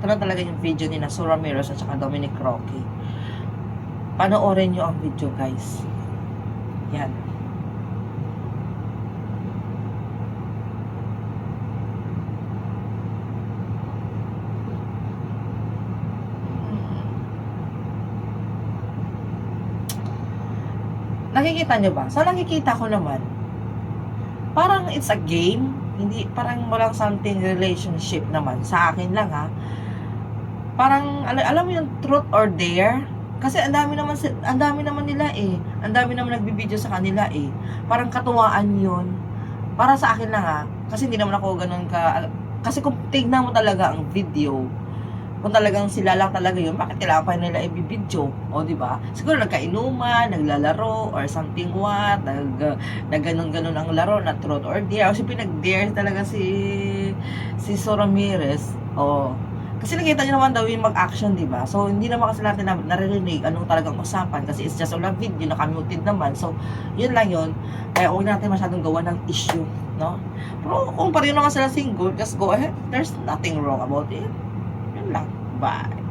Ito na talaga yung video ni Sue Ramirez at saka Dominic Roque. Panoorin nyo ang video, guys. Yan. Nakikita nyo ba? Sa nakikita ko naman, parang it's a game. Hindi, parang walang something relationship naman. Sa akin lang, ha. Parang, alam mo yung truth or dare? Kasi ang dami naman nila eh. Ang dami naman nagbibideo sa kanila eh. Parang katuwaan yun. Para sa akin lang, ha. Kasi hindi naman ako ganun ka. Kasi kung tignan mo talaga ang video, kung talagang sila lang talaga yun, bakit kailangan pa nila i-video? O, di ba? Siguro nagkainuman, naglalaro, or something what, nagganon-ganon ang laro, na truth or dare. O, siyempre nag-dare talaga si Sue Ramirez. O, kasi nakita nyo naman daw yung mag-action, di ba? So, hindi naman kasi natin naririnig anong talagang usapan. Kasi it's just all a video, nakamuted naman. So, yun lang yun. Kaya huwag natin masyadong gawa ng issue, no? Pero kung pareho naman sila single, just go ahead. There's nothing wrong about it. Yun lang. Bye.